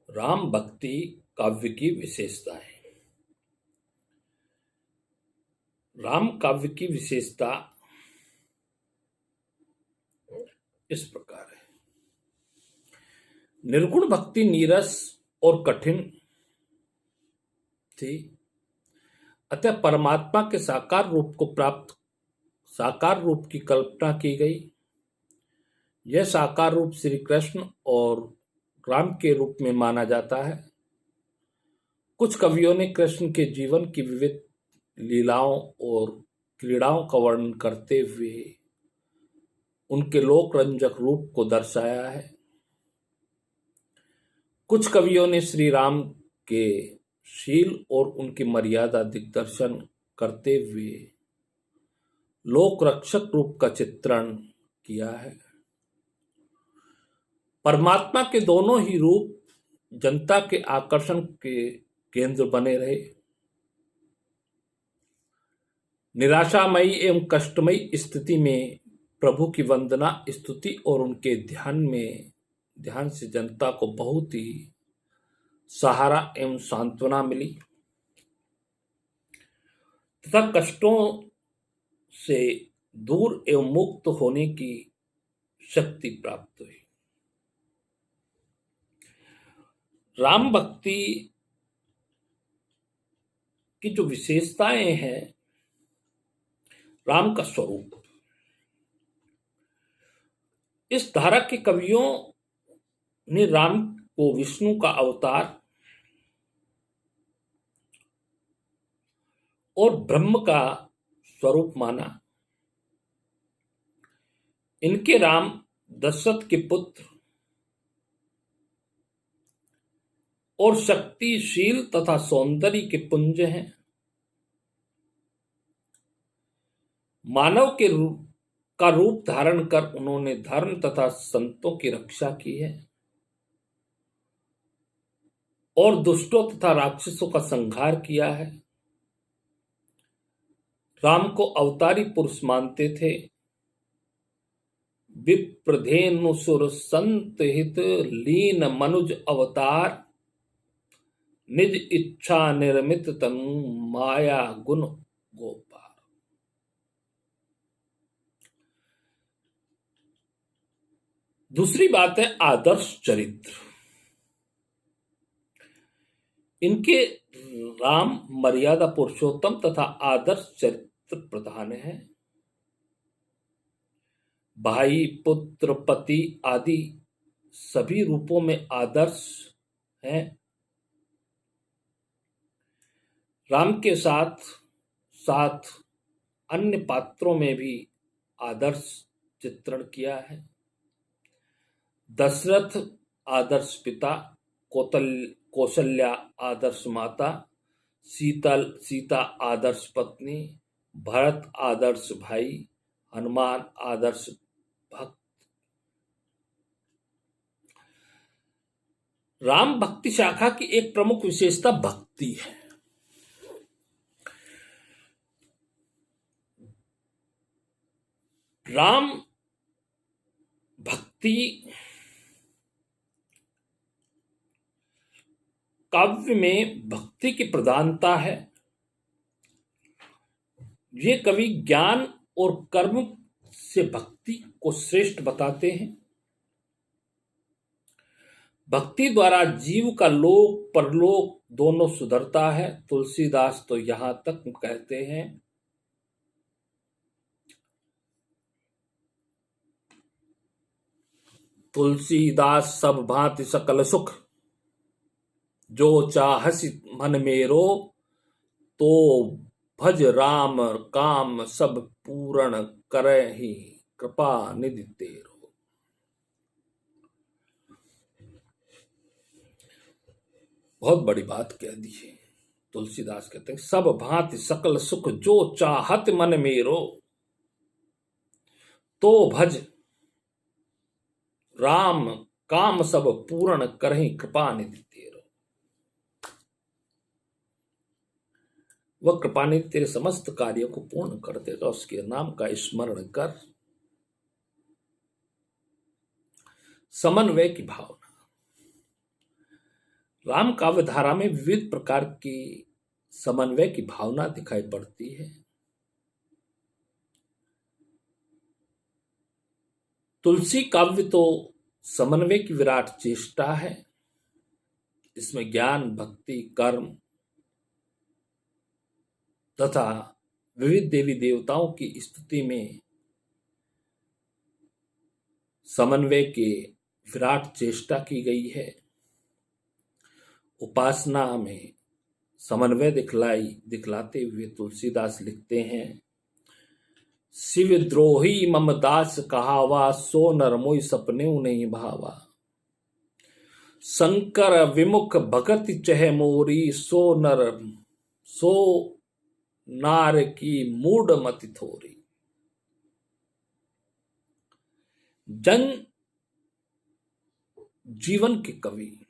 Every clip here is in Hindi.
राम भक्ति काव्य की विशेषताएं। राम काव्य की विशेषता इस प्रकार है। निर्गुण भक्ति नीरस और कठिन थी, अतः परमात्मा के साकार रूप की कल्पना की गई। यह साकार रूप श्री कृष्ण और राम के रूप में माना जाता है। कुछ कवियों ने कृष्ण के जीवन की विविध लीलाओं और क्रीड़ाओं का वर्णन करते हुए उनके लोक रंजक रूप को दर्शाया है। कुछ कवियों ने श्री राम के शील और उनकी मर्यादा दिग्दर्शन करते हुए लोक रक्षक रूप का चित्रण किया है। परमात्मा के दोनों ही रूप जनता के आकर्षण के केंद्र बने रहे। निराशामयी एवं कष्टमयी स्थिति में प्रभु की वंदना स्तुति और उनके ध्यान से जनता को बहुत ही सहारा एवं सांत्वना मिली तथा कष्टों से दूर एवं मुक्त होने की शक्ति प्राप्त हुई। राम भक्ति की जो विशेषताएं हैं, राम का स्वरूप। इस धारा के कवियों ने राम को विष्णु का अवतार और ब्रह्म का स्वरूप माना। इनके राम दशरथ के पुत्र और शक्तिशील तथा सौंदर्य के पुंज हैं। मानव के रूप धारण कर उन्होंने धर्म तथा संतों की रक्षा की है और दुष्टों तथा राक्षसों का संहार किया है। राम को अवतारी पुरुष मानते थे। विप्रधेनु सुर संत हित लीन मनुज अवतार निज इच्छा निर्मित तनु माया गुण गोपाल। दूसरी बात है आदर्श चरित्र। इनके राम मर्यादा पुरुषोत्तम तथा आदर्श चरित्र प्रधान है। भाई पुत्र पति आदि सभी रूपों में आदर्श हैं। राम के साथ साथ अन्य पात्रों में भी आदर्श चित्रण किया है। दशरथ आदर्श पिता, कौशल्या आदर्श माता, सीता आदर्श पत्नी, भरत आदर्श भाई, हनुमान आदर्श भक्त। राम भक्ति शाखा की एक प्रमुख विशेषता भक्ति है। राम भक्ति काव्य में भक्ति की प्रधानता है। ये कवि ज्ञान और कर्म से भक्ति को श्रेष्ठ बताते हैं। भक्ति द्वारा जीव का लोक परलोक दोनों सुधरता है। तुलसीदास तो यहां तक कहते हैं, तुलसीदास सब भांति सकल सुख जो चाहसी मन मेरो, तो भज राम काम सब पूर्ण करहि कृपा निधि तेरो। बहुत बड़ी बात कह दी है। तुलसीदास कहते हैं सब भांति सकल सुख जो चाहत मन मेरो, तो भज राम काम सब पूर्ण करहि कृपा निधि तेरो। वह कृपानिधि तेरे समस्त कार्यों को पूर्ण कर देगा। उसके नाम का स्मरण कर। समन्वय की भावना। राम काव्य धारा में विविध प्रकार की समन्वय की भावना दिखाई पड़ती है। तुलसी काव्य तो समन्वय की विराट चेष्टा है। इसमें ज्ञान, भक्ति, कर्म तथा विविध देवी देवताओं की स्तुति में समन्वय के विराट चेष्टा की गई है। उपासना में समन्वय दिखलाते हुए तुलसीदास लिखते हैं, शिव द्रोही मम दास कहावा, सो नर मोई सपनेऊ नहीं भावा। शंकर विमुख भगत चह मोरी, सो नार की मूड मति थोरी। जन जीवन के कवि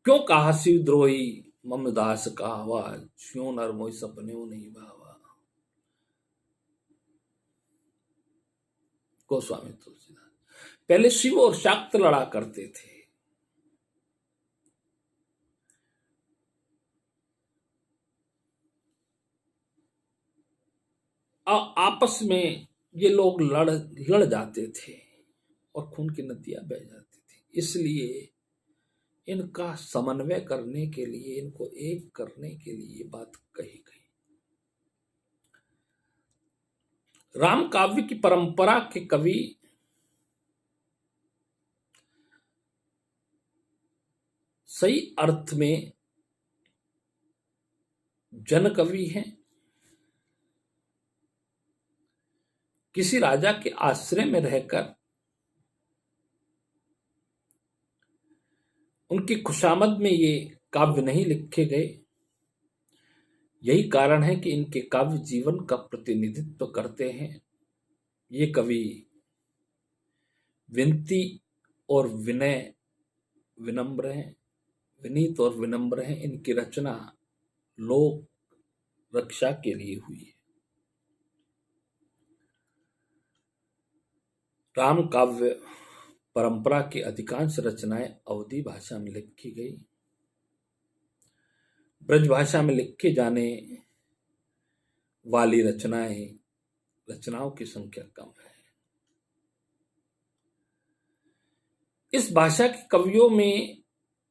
क्यों कहा शिवद्रोही मम दास कहावा, स्यों नर मोहि सपनेऊ नहीं भावा। गोस्वामी तुलसीदास पहले शिव और शाक्त लड़ा करते थे। आपस में ये लोग लड़ जाते थे और खून की नदियां बह जाती थी। इसलिए इनका समन्वय करने के लिए, इनको एक करने के लिए बात कही गई। राम काव्य की परंपरा के कवि सही अर्थ में जन कवि हैं। किसी राजा के आश्रय में रहकर उनकी खुशामद में ये काव्य नहीं लिखे गए। यही कारण है कि इनके काव्य जीवन का प्रतिनिधित्व करते हैं। ये कवि विनती और विनम्र हैं, विनीत और विनम्र हैं। इनकी रचना लोक रक्षा के लिए हुई है। राम काव्य परंपरा की अधिकांश रचनाएं अवधी भाषा में लिखी गई। ब्रज भाषा में लिखे जाने वाली रचनाओं की संख्या कम है। इस भाषा के कवियों में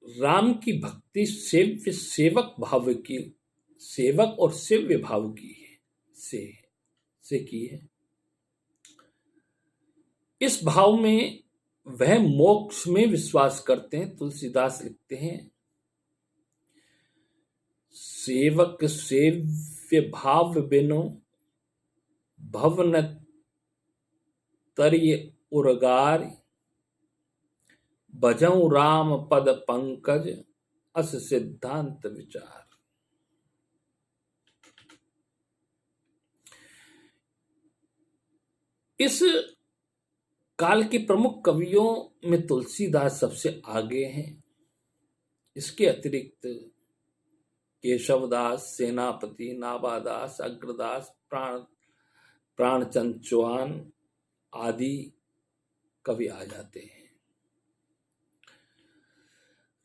राम की भक्ति सेवक और सेव्य भाव की है से की है। इस भाव में वह मोक्ष में विश्वास करते हैं। तुलसीदास लिखते हैं, सेवक सेव्य भाव बिनु भवन तरिय उर्गार, भजऊ राम पद पंकज अस सिद्धांत विचार। इस काल के प्रमुख कवियों में तुलसीदास सबसे आगे हैं। इसके अतिरिक्त केशवदास, सेनापति, नाभादास, अग्रदास, प्राणचंद चौहान आदि कवि आ जाते हैं।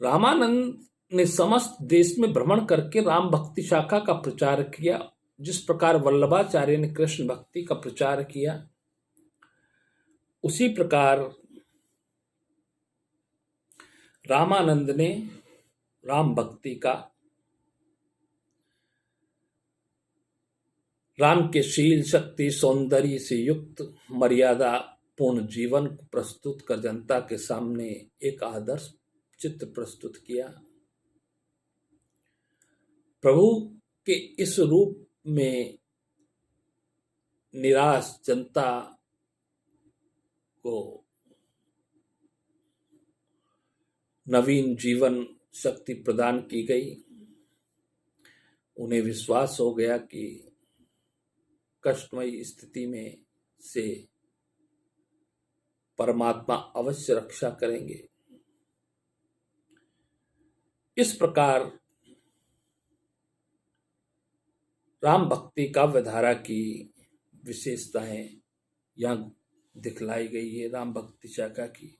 रामानंद ने समस्त देश में भ्रमण करके राम भक्ति शाखा का प्रचार किया। जिस प्रकार वल्लभाचार्य ने कृष्ण भक्ति का प्रचार किया, उसी प्रकार रामानंद ने राम भक्ति का, राम के शील, शक्ति, सौंदर्य से युक्त मर्यादा पूर्ण जीवन को प्रस्तुत कर जनता के सामने एक आदर्श चित्र प्रस्तुत किया। प्रभु के इस रूप में निराश जनता को नवीन जीवन शक्ति प्रदान की गई। उन्हें विश्वास हो गया कि कष्टमयी स्थिति में से परमात्मा अवश्य रक्षा करेंगे। इस प्रकार राम भक्ति काव्य धारा की विशेषताएं यहाँ दिखलाई गई है राम भक्ति चाका की।